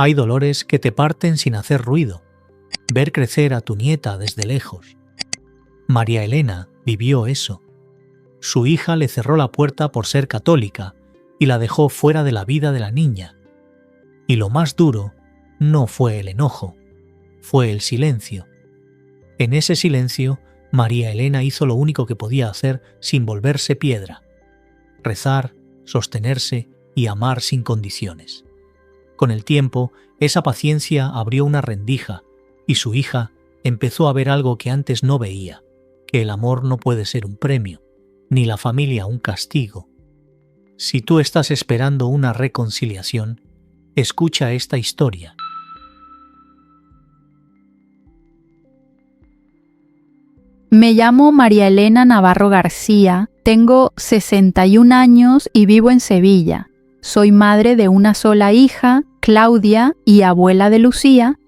Hay dolores que te parten sin hacer ruido. Ver crecer a tu nieta desde lejos. María Elena vivió eso. Su hija le cerró la puerta por ser católica y la dejó fuera de la vida de la niña. Y lo más duro no fue el enojo, fue el silencio. En ese silencio, María Elena hizo lo único que podía hacer sin volverse piedra: rezar, sostenerse y amar sin condiciones. Con el tiempo, esa paciencia abrió una rendija y su hija empezó a ver algo que antes no veía, que el amor no puede ser un premio, ni la familia un castigo. Si tú estás esperando una reconciliación, escucha esta historia. Me llamo María Elena Navarro García, tengo 61 años y vivo en Sevilla. Soy madre de una sola hija, Claudia, y abuela de Lucía.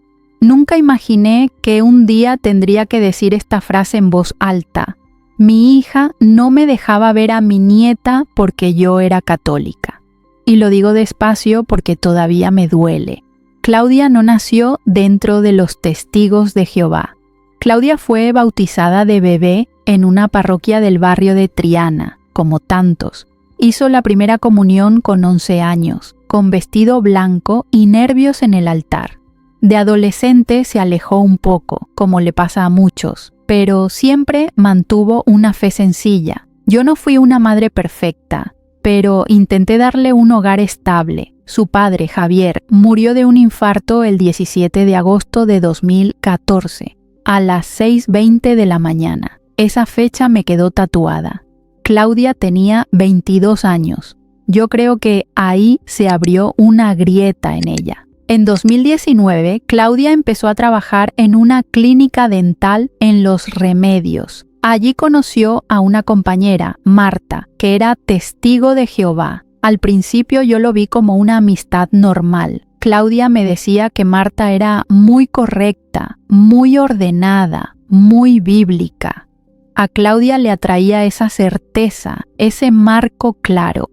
Nunca imaginé que un día tendría que decir esta frase en voz alta. Mi hija no me dejaba ver a mi nieta porque yo era católica. Y lo digo despacio porque todavía me duele. Claudia no nació dentro de los Testigos de Jehová. Claudia fue bautizada de bebé en una parroquia del barrio de Triana, como tantos. Hizo la primera comunión con 11 años, con vestido blanco y nervios en el altar. De adolescente se alejó un poco, como le pasa a muchos, pero siempre mantuvo una fe sencilla. Yo no fui una madre perfecta, pero intenté darle un hogar estable. Su padre, Javier, murió de un infarto el 17 de agosto de 2014. A las 6:20 de la mañana. Esa fecha me quedó tatuada. Claudia tenía 22 años. Yo creo que ahí se abrió una grieta en ella. En 2019, Claudia empezó a trabajar en una clínica dental en Los Remedios. Allí conoció a una compañera, Marta, que era testigo de Jehová. Al principio yo lo vi como una amistad normal. Claudia me decía que Marta era muy correcta, muy ordenada, muy bíblica. A Claudia le atraía esa certeza, ese marco claro,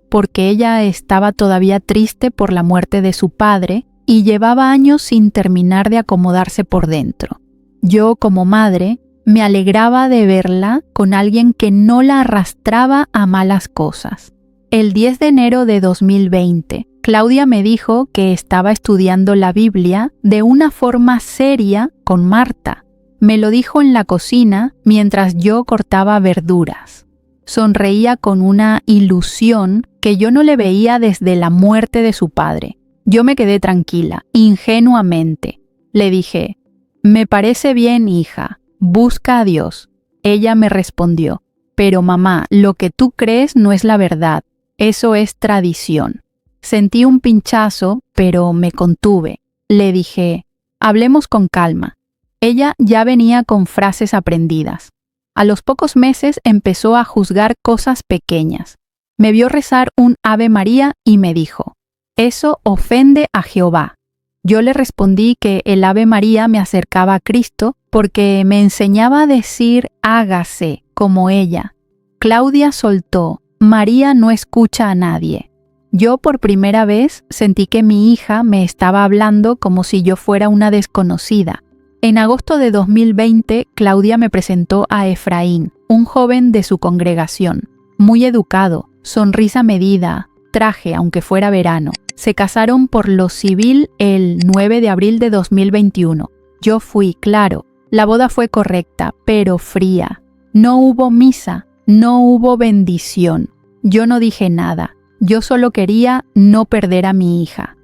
porque ella estaba todavía triste por la muerte de su padre y llevaba años sin terminar de acomodarse por dentro. Yo, como madre, me alegraba de verla con alguien que no la arrastraba a malas cosas. El 10 de enero de 2020, Claudia me dijo que estaba estudiando la Biblia de una forma seria con Marta. Me lo dijo en la cocina mientras yo cortaba verduras. Sonreía con una ilusión que yo no le veía desde la muerte de su padre. Yo me quedé tranquila, ingenuamente. Le dije: «Me parece bien, hija, busca a Dios». Ella me respondió: «Pero mamá, lo que tú crees no es la verdad, eso es tradición». Sentí un pinchazo, pero me contuve. Le dije: «Hablemos con calma». Ella ya venía con frases aprendidas. A los pocos meses empezó a juzgar cosas pequeñas. Me vio rezar un Ave María y me dijo: «Eso ofende a Jehová». Yo le respondí que el Ave María me acercaba a Cristo porque me enseñaba a decir hágase como ella. Claudia soltó: «María no escucha a nadie». Yo por primera vez sentí que mi hija me estaba hablando como si yo fuera una desconocida. En agosto de 2020, Claudia me presentó a Efraín, un joven de su congregación, muy educado, sonrisa medida, traje aunque fuera verano. Se casaron por lo civil el 9 de abril de 2021. Yo fui, claro. La boda fue correcta, pero fría. No hubo misa, no hubo bendición. Yo no dije nada. Yo solo quería no perder a mi hija.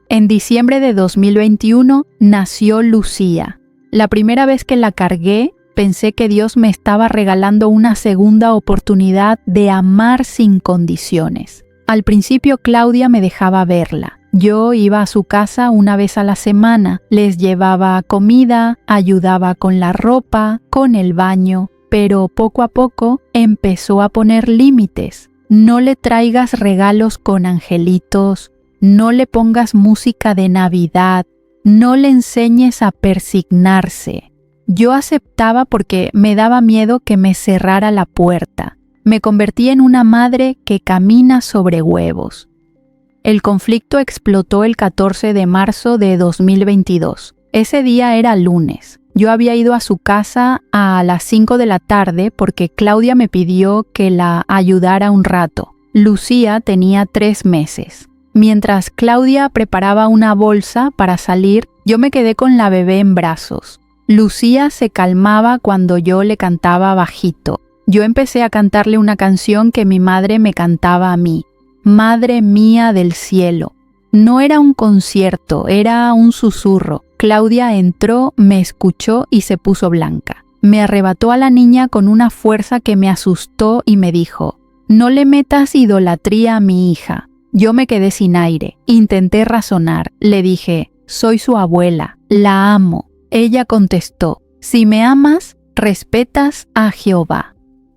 En diciembre de 2021 nació Lucía. La primera vez que la cargué, pensé que Dios me estaba regalando una segunda oportunidad de amar sin condiciones. Al principio Claudia me dejaba verla. Yo iba a su casa una vez a la semana, les llevaba comida, ayudaba con la ropa, con el baño, pero poco a poco empezó a poner límites. No le traigas regalos con angelitos, no le pongas música de Navidad, no le enseñes a persignarse. Yo aceptaba porque me daba miedo que me cerrara la puerta. Me convertí en una madre que camina sobre huevos. El conflicto explotó el 14 de marzo de 2022. Ese día era lunes. Yo había ido a su casa a las 5 de la tarde porque Claudia me pidió que la ayudara un rato. Lucía tenía 3 meses. Mientras Claudia preparaba una bolsa para salir, yo me quedé con la bebé en brazos. Lucía se calmaba cuando yo le cantaba bajito. Yo empecé a cantarle una canción que mi madre me cantaba a mí. Madre mía del cielo. No era un concierto, era un susurro. Claudia entró, me escuchó y se puso blanca. Me arrebató a la niña con una fuerza que me asustó y me dijo: «No le metas idolatría a mi hija». Yo me quedé sin aire. Intenté razonar. Le dije: «Soy su abuela, la amo». Ella contestó: «Si me amas, respetas a Jehová».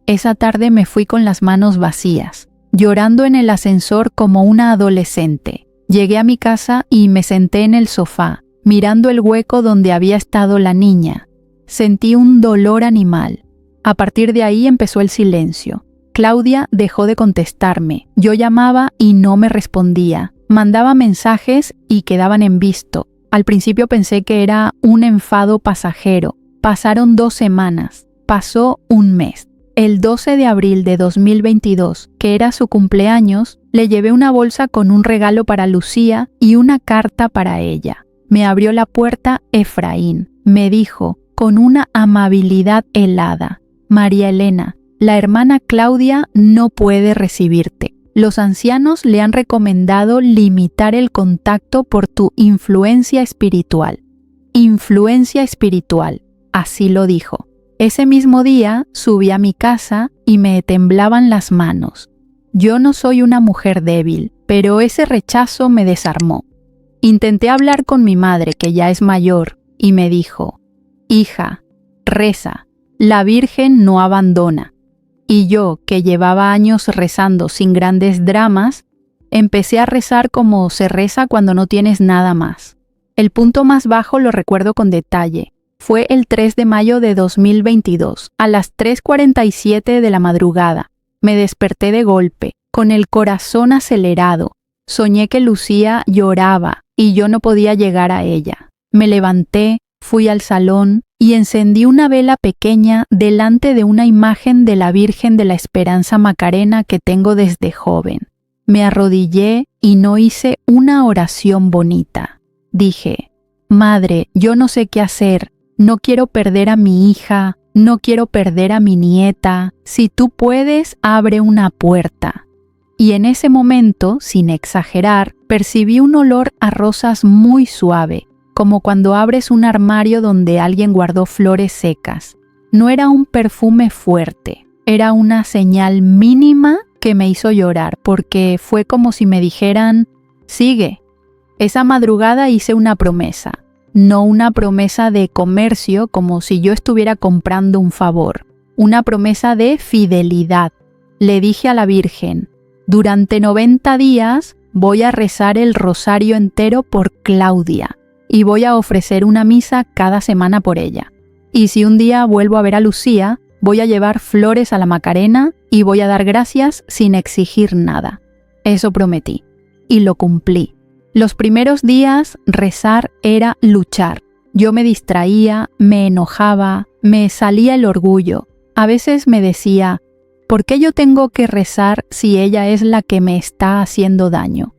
Esa tarde me fui con las manos vacías, llorando en el ascensor como una adolescente. Llegué a mi casa y me senté en el sofá, mirando el hueco donde había estado la niña. Sentí un dolor animal. A partir de ahí empezó el silencio. Claudia dejó de contestarme. Yo llamaba y no me respondía. Mandaba mensajes y quedaban en visto. Al principio pensé que era un enfado pasajero. Pasaron 2 semanas. Pasó un mes. El 12 de abril de 2022, que era su cumpleaños, le llevé una bolsa con un regalo para Lucía y una carta para ella. Me abrió la puerta Efraín. Me dijo, con una amabilidad helada: «María Elena, la hermana Claudia no puede recibirte. Los ancianos le han recomendado limitar el contacto por tu influencia espiritual». Influencia espiritual, así lo dijo. Ese mismo día subí a mi casa y me temblaban las manos. Yo no soy una mujer débil, pero ese rechazo me desarmó. Intenté hablar con mi madre, que ya es mayor, y me dijo: «Hija, reza, la Virgen no abandona». Y yo, que llevaba años rezando sin grandes dramas, empecé a rezar como se reza cuando no tienes nada más. El punto más bajo lo recuerdo con detalle. Fue el 3 de mayo de 2022, a las 3:47 de la madrugada. Me desperté de golpe, con el corazón acelerado. Soñé que Lucía lloraba y yo no podía llegar a ella. Me levanté, fui al salón y encendí una vela pequeña delante de una imagen de la Virgen de la Esperanza Macarena que tengo desde joven. Me arrodillé y no hice una oración bonita. Dije: «Madre, yo no sé qué hacer. No quiero perder a mi hija, no quiero perder a mi nieta. Si tú puedes, abre una puerta». Y en ese momento, sin exagerar, percibí un olor a rosas muy suave, como cuando abres un armario donde alguien guardó flores secas. No era un perfume fuerte, era una señal mínima que me hizo llorar, porque fue como si me dijeran: «Sigue». Esa madrugada hice una promesa. No una promesa de comercio como si yo estuviera comprando un favor, una promesa de fidelidad. Le dije a la Virgen: «Durante 90 días voy a rezar el rosario entero por Claudia y voy a ofrecer una misa cada semana por ella. Y si un día vuelvo a ver a Lucía, voy a llevar flores a la Macarena y voy a dar gracias sin exigir nada». Eso prometí y lo cumplí. Los primeros días rezar era luchar. Yo me distraía, me enojaba, me salía el orgullo. A veces me decía: ¿por qué yo tengo que rezar si ella es la que me está haciendo daño?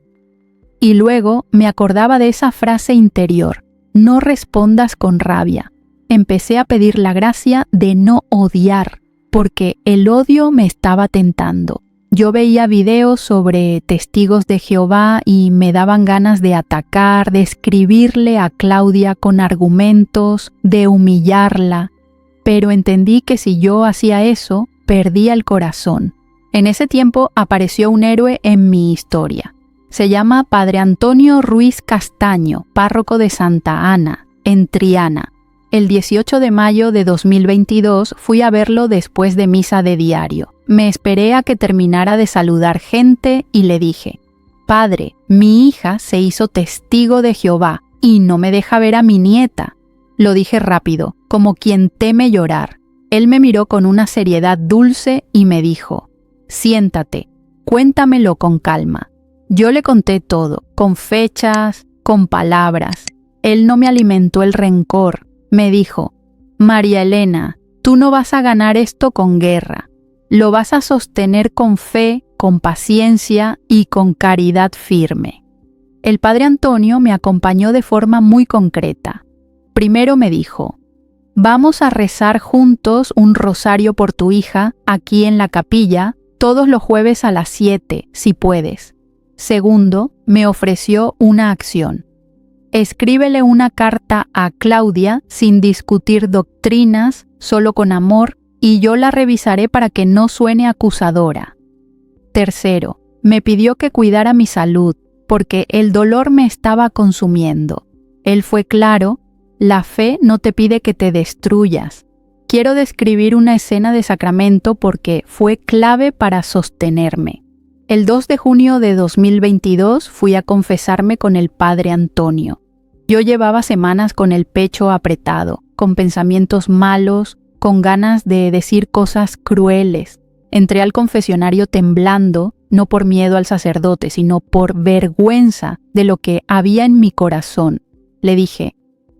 Y luego me acordaba de esa frase interior: no respondas con rabia. Empecé a pedir la gracia de no odiar, porque el odio me estaba tentando. Yo veía videos sobre testigos de Jehová y me daban ganas de atacar, de escribirle a Claudia con argumentos, de humillarla. Pero entendí que si yo hacía eso, perdía el corazón. En ese tiempo apareció un héroe en mi historia. Se llama Padre Antonio Ruiz Castaño, párroco de Santa Ana, en Triana. El 18 de mayo de 2022 fui a verlo después de misa de diario. Me esperé a que terminara de saludar gente y le dije: «Padre, mi hija se hizo testigo de Jehová y no me deja ver a mi nieta». Lo dije rápido, como quien teme llorar. Él me miró con una seriedad dulce y me dijo: «Siéntate, cuéntamelo con calma». Yo le conté todo, con fechas, con palabras. Él no me alimentó el rencor. Me dijo, María Elena, tú no vas a ganar esto con guerra. Lo vas a sostener con fe, con paciencia y con caridad firme. El padre Antonio me acompañó de forma muy concreta. Primero me dijo, vamos a rezar juntos un rosario por tu hija aquí en la capilla todos los jueves a las 7, si puedes. Segundo, me ofreció una acción. Escríbele una carta a Claudia sin discutir doctrinas, solo con amor, y yo la revisaré para que no suene acusadora. Tercero, me pidió que cuidara mi salud, porque el dolor me estaba consumiendo. Él fue claro, la fe no te pide que te destruyas. Quiero describir una escena de sacramento porque fue clave para sostenerme. El 2 de junio de 2022 fui a confesarme con el padre Antonio. Yo llevaba semanas con el pecho apretado, con pensamientos malos, con ganas de decir cosas crueles. Entré al confesionario temblando, no por miedo al sacerdote, sino por vergüenza de lo que había en mi corazón. Le dije,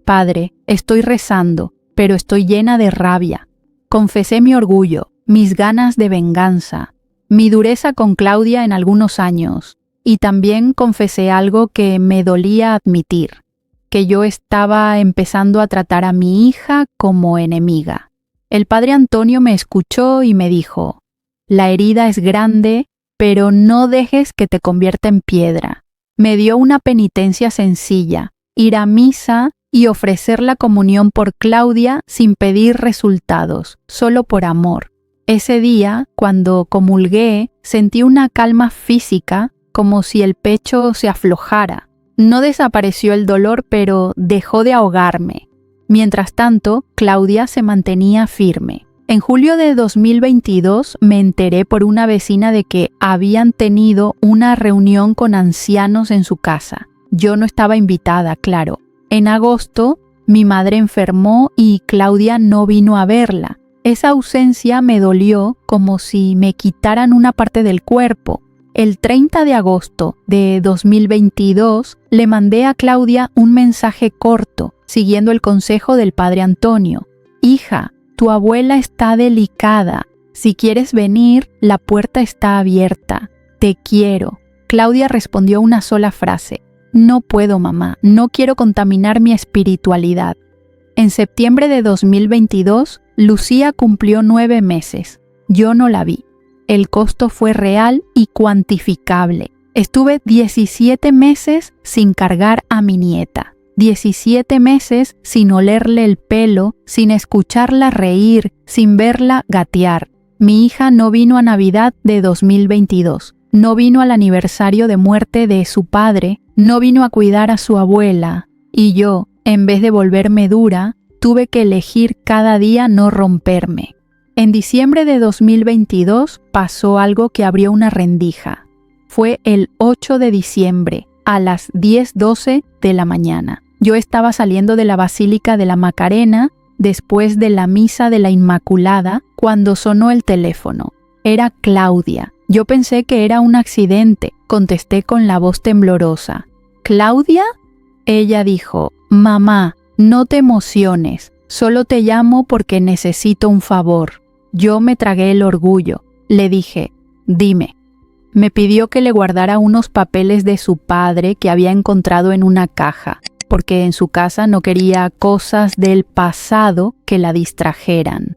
Padre, estoy rezando, pero estoy llena de rabia. Confesé mi orgullo, mis ganas de venganza, mi dureza con Claudia en algunos años, y también confesé algo que me dolía admitir, que yo estaba empezando a tratar a mi hija como enemiga. El padre Antonio me escuchó y me dijo, la herida es grande, pero no dejes que te convierta en piedra. Me dio una penitencia sencilla, ir a misa y ofrecer la comunión por Claudia sin pedir resultados, solo por amor. Ese día, cuando comulgué, sentí una calma física, como si el pecho se aflojara. No desapareció el dolor, pero dejó de ahogarme. Mientras tanto, Claudia se mantenía firme. En julio de 2022 me enteré por una vecina de que habían tenido una reunión con ancianos en su casa. Yo no estaba invitada, claro. En agosto, mi madre enfermó y Claudia no vino a verla. Esa ausencia me dolió como si me quitaran una parte del cuerpo. El 30 de agosto de 2022 le mandé a Claudia un mensaje corto, siguiendo el consejo del padre Antonio. Hija, tu abuela está delicada. Si quieres venir, la puerta está abierta. Te quiero. Claudia respondió una sola frase. No puedo, mamá. No quiero contaminar mi espiritualidad. En septiembre de 2022, Lucía cumplió 9 meses. Yo no la vi. El costo fue real y cuantificable. Estuve 17 meses sin cargar a mi nieta. 17 meses sin olerle el pelo, sin escucharla reír, sin verla gatear. Mi hija no vino a Navidad de 2022. No vino al aniversario de muerte de su padre. No vino a cuidar a su abuela. Y yo, en vez de volverme dura, tuve que elegir cada día no romperme. En diciembre de 2022 pasó algo que abrió una rendija. Fue el 8 de diciembre, a las 10:12 de la mañana. Yo estaba saliendo de la Basílica de la Macarena después de la Misa de la Inmaculada cuando sonó el teléfono. Era Claudia. Yo pensé que era un accidente. Contesté con la voz temblorosa. ¿Claudia? Ella dijo, mamá, no te emociones. Solo te llamo porque necesito un favor. Yo me tragué el orgullo. Le dije, dime. Me pidió que le guardara unos papeles de su padre que había encontrado en una caja, porque en su casa no quería cosas del pasado que la distrajeran.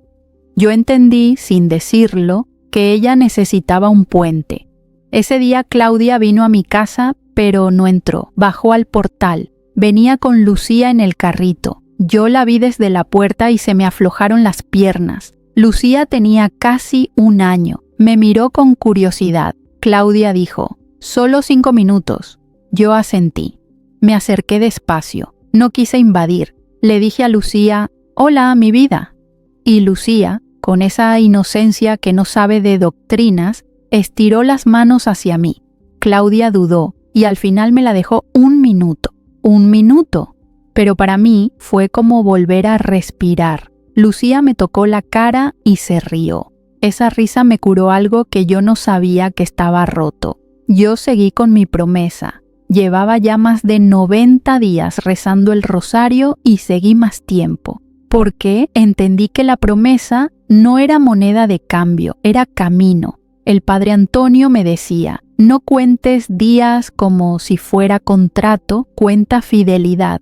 Yo entendí, sin decirlo, que ella necesitaba un puente. Ese día Claudia vino a mi casa, pero no entró. Bajó al portal. Venía con Lucía en el carrito. Yo la vi desde la puerta y se me aflojaron las piernas. Lucía tenía casi 1 año. Me miró con curiosidad. Claudia dijo, «Solo 5 minutos». Yo asentí. Me acerqué despacio. No quise invadir. Le dije a Lucía, «Hola, mi vida». Y Lucía, con esa inocencia que no sabe de doctrinas, estiró las manos hacia mí. Claudia dudó y al final me la dejó 1 minuto. 1 minuto. Pero para mí fue como volver a respirar. Lucía me tocó la cara y se rió. Esa risa me curó algo que yo no sabía que estaba roto. Yo seguí con mi promesa. Llevaba ya más de 90 días rezando el rosario y seguí más tiempo, porque entendí que la promesa no era moneda de cambio, era camino. El padre Antonio me decía, no cuentes días como si fuera contrato, cuenta fidelidad.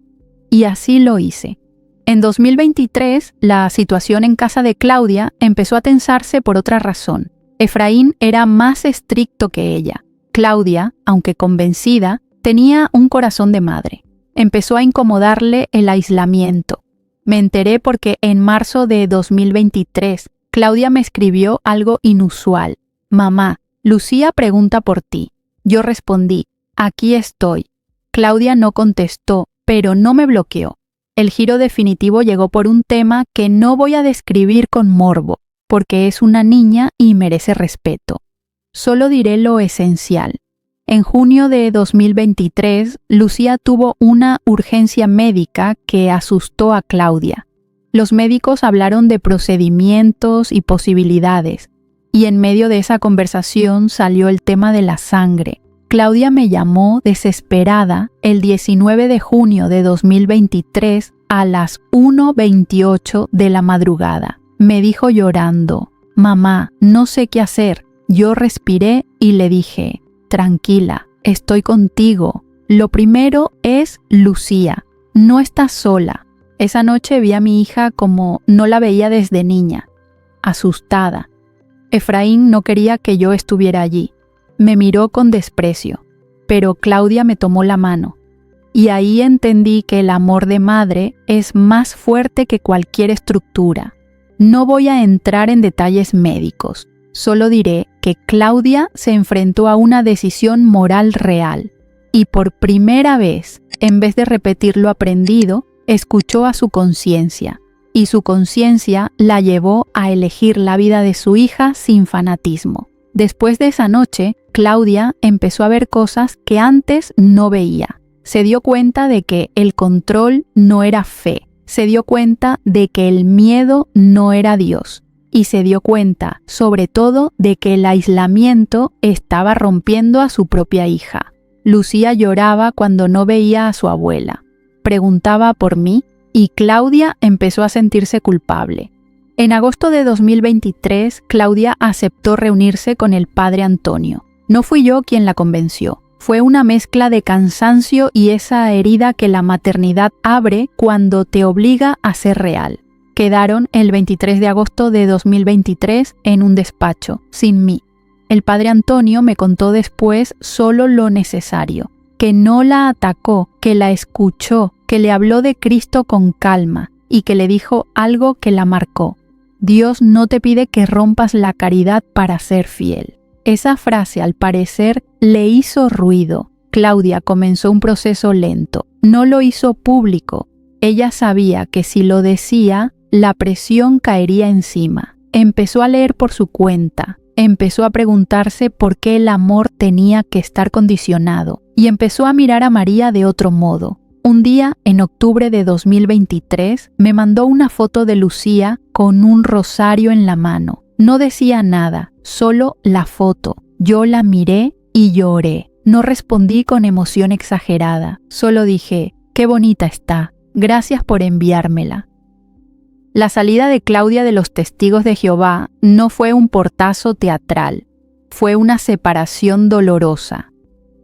Y así lo hice. En 2023, la situación en casa de Claudia empezó a tensarse por otra razón. Efraín era más estricto que ella. Claudia, aunque convencida, tenía un corazón de madre. Empezó a incomodarle el aislamiento. Me enteré porque en marzo de 2023, Claudia me escribió algo inusual. Mamá, Lucía pregunta por ti. Yo respondí, aquí estoy. Claudia no contestó, pero no me bloqueó. El giro definitivo llegó por un tema que no voy a describir con morbo, porque es una niña y merece respeto. Solo diré lo esencial. En junio de 2023, Lucía tuvo una urgencia médica que asustó a Claudia. Los médicos hablaron de procedimientos y posibilidades, y en medio de esa conversación salió el tema de la sangre. Claudia me llamó desesperada el 19 de junio de 2023 a las 1:28 de la madrugada. Me dijo llorando, mamá, no sé qué hacer. Yo respiré y le dije, tranquila, estoy contigo. Lo primero es Lucía, no estás sola. Esa noche vi a mi hija como no la veía desde niña, asustada. Efraín no quería que yo estuviera allí. Me miró con desprecio, pero Claudia me tomó la mano. Y ahí entendí que el amor de madre es más fuerte que cualquier estructura. No voy a entrar en detalles médicos, solo diré que Claudia se enfrentó a una decisión moral real y por primera vez, en vez de repetir lo aprendido, escuchó a su conciencia y su conciencia la llevó a elegir la vida de su hija sin fanatismo. Después de esa noche, Claudia empezó a ver cosas que antes no veía. Se dio cuenta de que el control no era fe. Se dio cuenta de que el miedo no era Dios. Y se dio cuenta, sobre todo, de que el aislamiento estaba rompiendo a su propia hija. Lucía lloraba cuando no veía a su abuela. Preguntaba por mí y Claudia empezó a sentirse culpable. En agosto de 2023, Claudia aceptó reunirse con el padre Antonio. No fui yo quien la convenció. Fue una mezcla de cansancio y esa herida que la maternidad abre cuando te obliga a ser real. Quedaron el 23 de agosto de 2023 en un despacho, sin mí. El padre Antonio me contó después solo lo necesario, que no la atacó, que la escuchó, que le habló de Cristo con calma y que le dijo algo que la marcó. Dios no te pide que rompas la caridad para ser fiel. Esa frase, al parecer, le hizo ruido. Claudia comenzó un proceso lento. No lo hizo público. Ella sabía que si lo decía, la presión caería encima. Empezó a leer por su cuenta. Empezó a preguntarse por qué el amor tenía que estar condicionado. Y empezó a mirar a María de otro modo. Un día, en octubre de 2023, me mandó una foto de Lucía con un rosario en la mano. No decía nada, solo la foto. Yo la miré y lloré. No respondí con emoción exagerada. Solo dije, qué bonita está. Gracias por enviármela. La salida de Claudia de los Testigos de Jehová no fue un portazo teatral. Fue una separación dolorosa.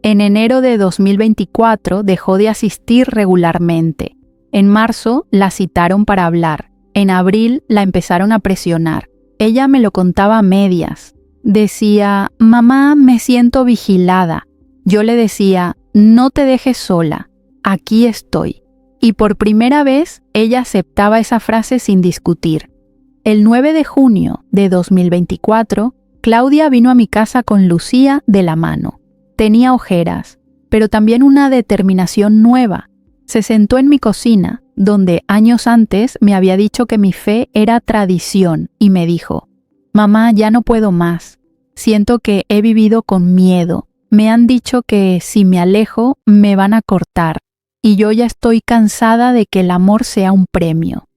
En enero de 2024 dejó de asistir regularmente. En marzo la citaron para hablar. En abril la empezaron a presionar. Ella me lo contaba a medias. Decía, mamá, me siento vigilada. Yo le decía, no te dejes sola, aquí estoy. Y por primera vez ella aceptaba esa frase sin discutir. El 9 de junio de 2024, Claudia vino a mi casa con Lucía de la mano. Tenía ojeras, pero también una determinación nueva. Se sentó en mi cocina, donde años antes me había dicho que mi fe era tradición, y me dijo, mamá, ya no puedo más. Siento que he vivido con miedo. Me han dicho que si me alejo, me van a cortar, y yo ya estoy cansada de que el amor sea un premio.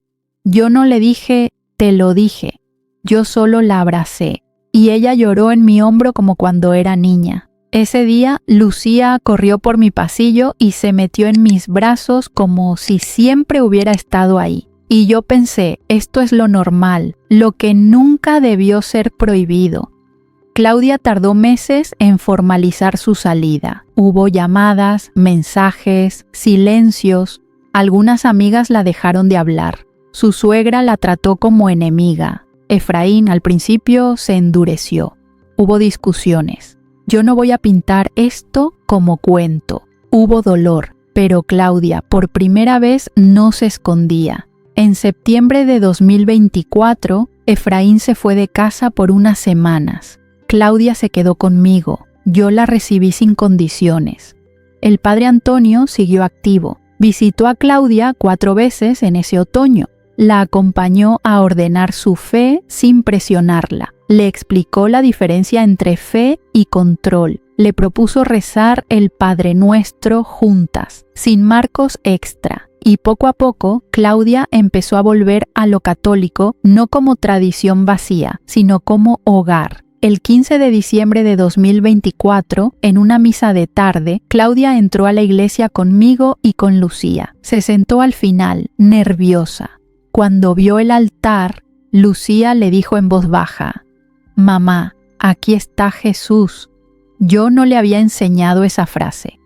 Yo no le dije, te lo dije. Yo solo la abracé, y ella lloró en mi hombro como cuando era niña. Ese día, Lucía corrió por mi pasillo y se metió en mis brazos como si siempre hubiera estado ahí. Y yo pensé, esto es lo normal, lo que nunca debió ser prohibido. Claudia tardó meses en formalizar su salida. Hubo llamadas, mensajes, silencios. Algunas amigas la dejaron de hablar. Su suegra la trató como enemiga. Efraín al principio se endureció. Hubo discusiones. Yo no voy a pintar esto como cuento. Hubo dolor, pero Claudia por primera vez no se escondía. En septiembre de 2024, Efraín se fue de casa por unas semanas. Claudia se quedó conmigo. Yo la recibí sin condiciones. El padre Antonio siguió activo. Visitó a Claudia 4 veces en ese otoño. La acompañó a ordenar su fe sin presionarla. Le explicó la diferencia entre fe y control. Le propuso rezar el Padre Nuestro juntas, sin marcos extra. Y poco a poco, Claudia empezó a volver a lo católico, no como tradición vacía, sino como hogar. El 15 de diciembre de 2024, en una misa de tarde, Claudia entró a la iglesia conmigo y con Lucía. Se sentó al final, nerviosa. Cuando vio el altar, Lucía le dijo en voz baja: «Mamá, aquí está Jesús». Yo no le había enseñado esa frase.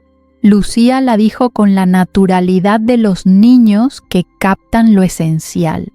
Lucía la dijo con la naturalidad de los niños que captan lo esencial.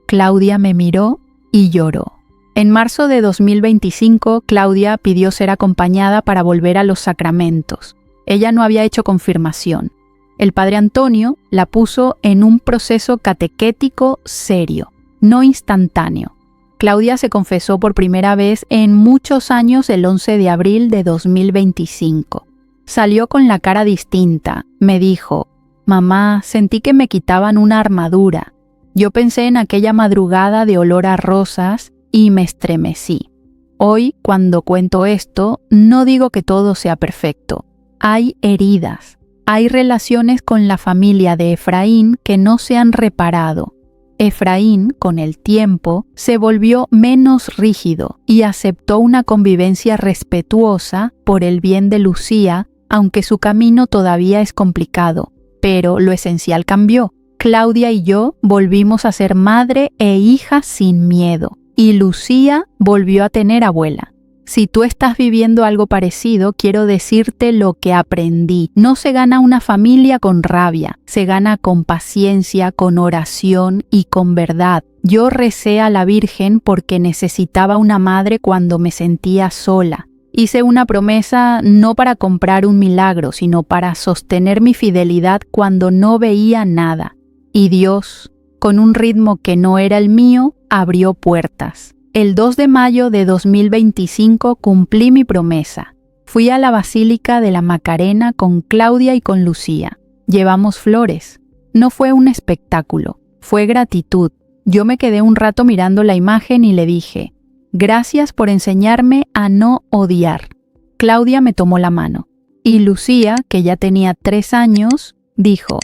Claudia me miró y lloró. En marzo de 2025, Claudia pidió ser acompañada para volver a los sacramentos. Ella no había hecho confirmación. El padre Antonio la puso en un proceso catequético serio, no instantáneo. Claudia se confesó por primera vez en muchos años el 11 de abril de 2025. Salió con la cara distinta. Me dijo: «Mamá, sentí que me quitaban una armadura. Yo pensé en aquella madrugada de olor a rosas y me estremecí». Hoy, cuando cuento esto, no digo que todo sea perfecto. Hay heridas. Hay relaciones con la familia de Efraín que no se han reparado. Efraín, con el tiempo, se volvió menos rígido y aceptó una convivencia respetuosa por el bien de Lucía, aunque su camino todavía es complicado. Pero lo esencial cambió. Claudia y yo volvimos a ser madre e hija sin miedo, y Lucía volvió a tener abuela. Si tú estás viviendo algo parecido, quiero decirte lo que aprendí. No se gana una familia con rabia, se gana con paciencia, con oración y con verdad. Yo recé a la Virgen porque necesitaba una madre cuando me sentía sola. Hice una promesa no para comprar un milagro, sino para sostener mi fidelidad cuando no veía nada. Y Dios, con un ritmo que no era el mío, abrió puertas. El 2 de mayo de 2025 cumplí mi promesa. Fui a la Basílica de la Macarena con Claudia y con Lucía. Llevamos flores. No fue un espectáculo, fue gratitud. Yo me quedé un rato mirando la imagen y le dije: «Gracias por enseñarme a no odiar». Claudia me tomó la mano. Y Lucía, que ya tenía 3 años, dijo: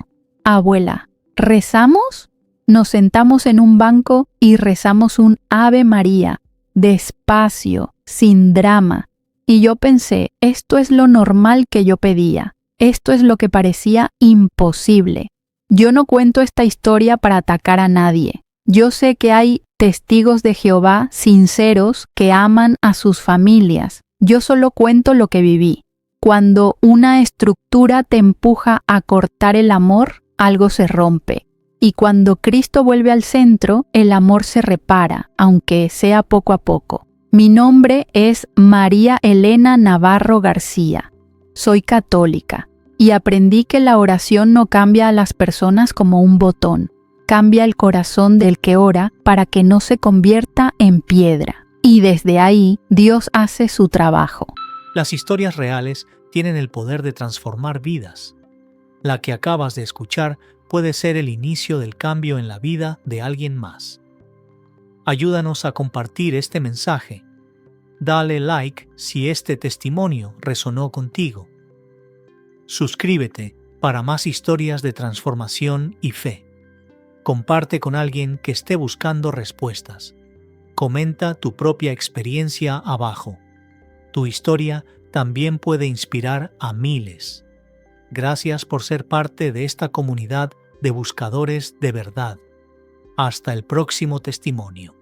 «Abuela, ¿rezamos?». Nos sentamos en un banco y rezamos un Ave María, despacio, sin drama. Y yo pensé, esto es lo normal que yo pedía. Esto es lo que parecía imposible. Yo no cuento esta historia para atacar a nadie. Yo sé que hay testigos de Jehová sinceros que aman a sus familias. Yo solo cuento lo que viví. Cuando una estructura te empuja a cortar el amor, algo se rompe. Y cuando Cristo vuelve al centro, el amor se repara, aunque sea poco a poco. Mi nombre es María Elena Navarro García. Soy católica y aprendí que la oración no cambia a las personas como un botón. Cambia el corazón del que ora para que no se convierta en piedra. Y desde ahí, Dios hace su trabajo. Las historias reales tienen el poder de transformar vidas. La que acabas de escuchar puede ser el inicio del cambio en la vida de alguien más. Ayúdanos a compartir este mensaje. Dale like si este testimonio resonó contigo. Suscríbete para más historias de transformación y fe. Comparte con alguien que esté buscando respuestas. Comenta tu propia experiencia abajo. Tu historia también puede inspirar a miles. Gracias por ser parte de esta comunidad de buscadores de verdad. Hasta el próximo testimonio.